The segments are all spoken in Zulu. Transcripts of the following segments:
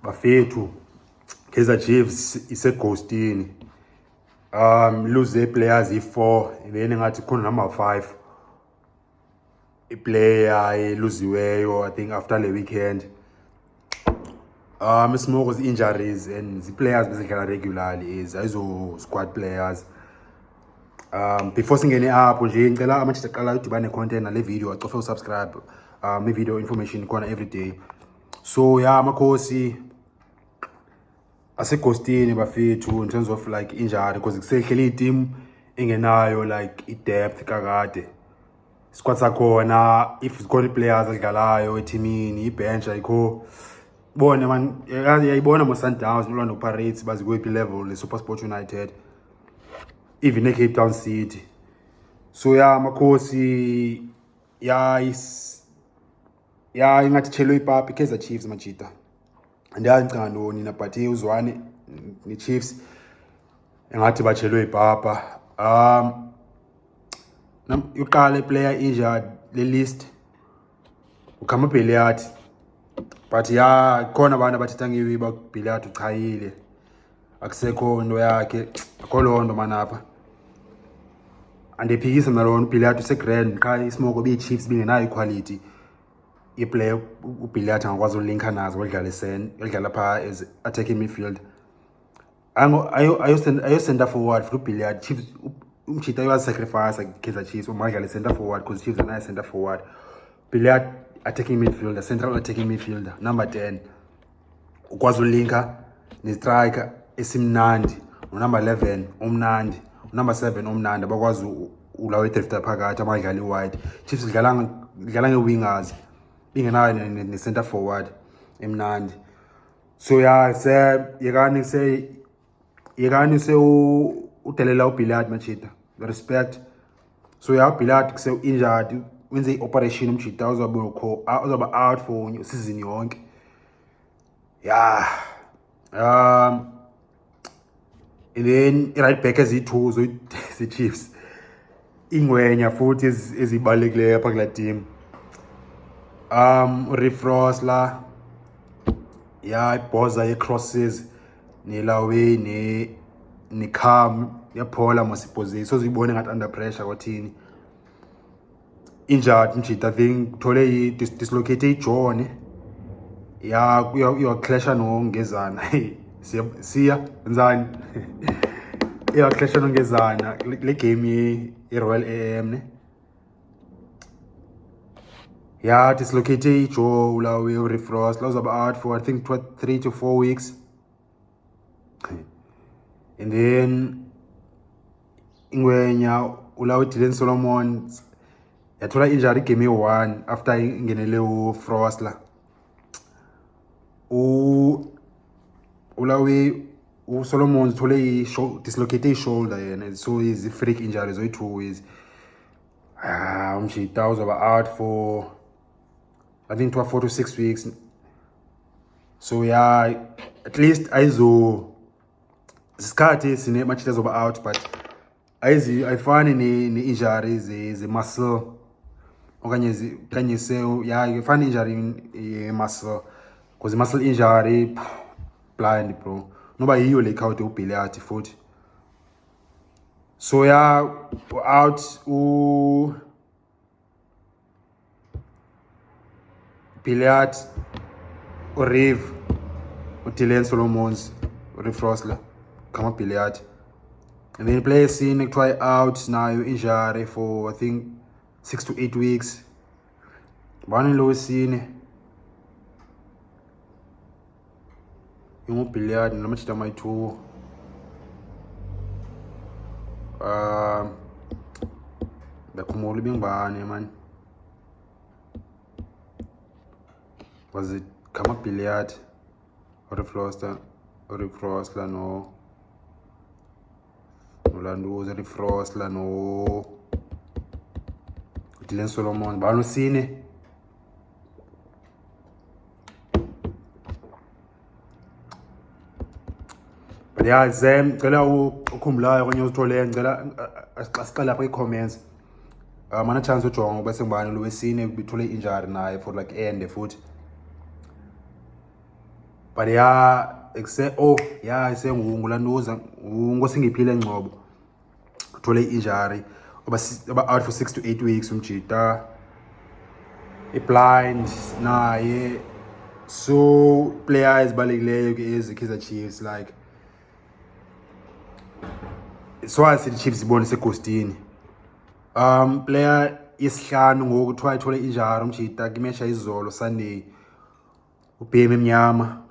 bafethu Kaizer Chiefs iseghostini. Lose players i4 then ngathi khona number 5 iplayer eluziweyo I think after the weekend. Small was injuries and the players bezidlala regularly is ayizo squad players. Before singene up nje ngicela ama-chat aqala udibane content nale video acofe usubscribe video information khona every day. So yeah, amakhosi aseghostini bafethu in terms of like injury because kusehleli team engenayo like i-depth kakade. Squad sakhona if ikhona players adlalayo eteamini ibench ayikho bona man yayibona mo-Sundowns noLorlando Pirates bazi kwephi level le-SuperSport United even Cape Town City. So yeah, makhosi ingathi chelo ipapa Kaizer Chiefs majita andiyangicinga ntoni na but uzwane ni-Chiefs engathi bachelo ipapa. Uqala player injured le list ukhama Billiat but yeah khona abantu abathetha ngewiba Billiat uchayile akusekho into yakhe akho loo nto manapha andiphikisa nalona Billiat usegrand qha ismoko be-Chiefs bingenayo equality iplayer uBilliat angakwazi ulinka nazo odlala phaa as attacking midfield. Ayo center forward for uBilliat. Chiefs umchita uyasacrifice Kaizer Chiefs umadlala center forward because Chiefs anayo center forward. Billiat attacking midfielder, central attacking midfielder, number 10. Ukwazi ulinka ne-striker esimnandi, number 11 umnandi, number 7 umnandi abakwazi ulawe drifter phakathi amadlala wide. Chiefs idlala nge-wingers ingenayo ne-center forward emnandi. So yeah, yekani se udelela uBilliat machita respect. So yeah, Billiat kuse injured wenze i-operation umchita uzaba out for season yonke. Yeah, and then right back ezithu ze-Chiefs ingwenya futhi ezibalulekileyo apha kula team. Frosler yeah ibhoza ye-crosses nelawe ne-calm yaphola mosiposition so zibone ngathi under pressure kwathini injured mjita thing uthole i-dislocate ijaw ya uyaclasha noNgezana siya nzani uyaclasha noNgezana le game ye-Royal AM ne yeah dislocate ijaw ulawe u-Frosler uzaba out for I think 3 to 4 weeks. And then ingwenya ulawe Dylan Solomon yathola injury game ye-1 after ingenele u-Frosler. Ulawe uSolomon uthole dislocate shoulder yena so is freak injury zoyi-2 is umjita uzaba out for I think 4 to 6 weeks. So yeah, at least isikhathi sine machita zoba out but ayifani ne-injury ze-muscle okanye yeah ifani injury ye-muscle because i-muscle injury blind bro noba yiyo le khawute uBilliat futhi. So yeah out Billiat uRiv uDylan Solomons uFrosler kama Billiat and then play scene try out nayo injury for I think 6 to 8 weeks. Bani lo scene Billiat namachita my2 dakhumula bingibani man was it kama Billiat or Frosler no Orlando Frosler no Dylan Solomon bano sine but yeah ngicela ukhumbulayo kwenye uzithole ngicela asiqala lapha i-comments mana chance ujonga bese ngibani lo wesine bithole injury naye for like end futhi but yeah isengulanduza ngosingiphile Ngcobo uthole injury oba out for 6 to 8 weeks umjita blind naye. So players balekileyo ke is Kaizer Chiefs, like so the Chiefs ibone segostini. Player yesihlanu ngoku kuthiwa ithole injury umjita kimesha izolo Sunday ubheme emnyama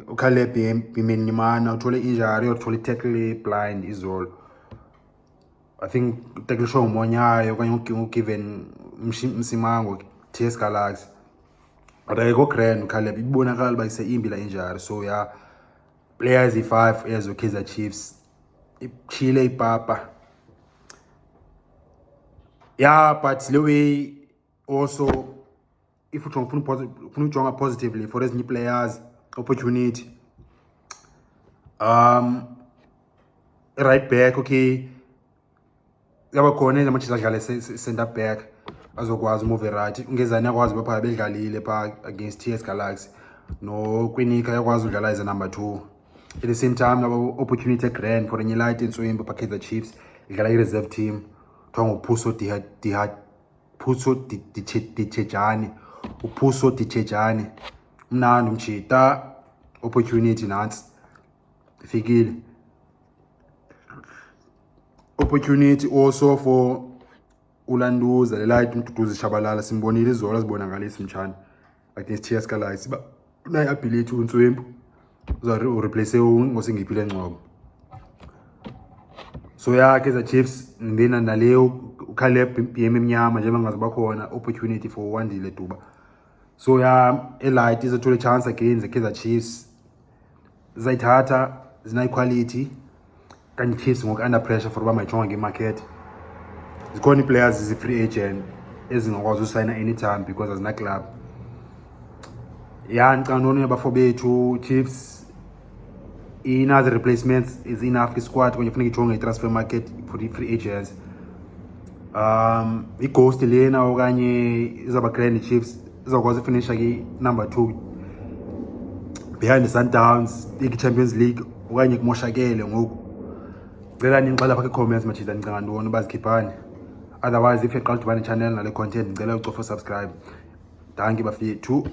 uKaleb Bimenyimana uthole injury uthole tackle blind izolo. I think tackle show umonyayo okanye ugiven Msimango TS Galaxy. But I go grand uKaleb ibonakala ba iseyimbi la injury. So yeah, players i5 as Kaizer Chiefs ichile ipapa. Yeah, but the way also if you try positively for these new players opportunity. Right back, okay. Yaba khona nje adlale center back azokwazi move right. Ungezani yakwazi bapha bedlalile pha against TS Galaxy. No Kwinika yakwazi udlala as a number 2. At the same time yaba opportunity grand for Nyelite inswimba pa Kaizer Chiefs idlala I reserve team. Thongo Puso Dichejani mnandi umjita opportunity nansi fikile. Opportunity also for ulanduza light umduduzi shabalala simbonile izolo sibonakalisa mtshana against TS Galaxy ba unayi ability uNtswembu uza replace ngosingiphile Ngcobo. So yeah, Kaizer Chiefs ndina naleyo uKaleb Bimenyimana njengoba ngaziba khona opportunity for Wandile Duba. So yeah, elight izothola a chance against the Kaizer Chiefs zayithatha zina quality kanti Chiefs ngoku under pressure for bamayijonga ngemarket. Zikhona players is free agent ezingakwazi usign anytime because azina club. Yeah, ngicandona yabafo bethu Chiefs inazo replacements is enough ki squad when you funeka ijonge transfer market for the free agents. I-ghost lena okanye izaba grand Chiefs izakwazi finisha ki number 2 behind the Sundowns i-Champions League okanye kumoshakele ngoku. Ngicela nixela lapha comments machiza ngicanga ntoni bazikhiphani. Otherwise if you qala udibana channel nale content ngicela ucofa subscribe. Dankie bafethu.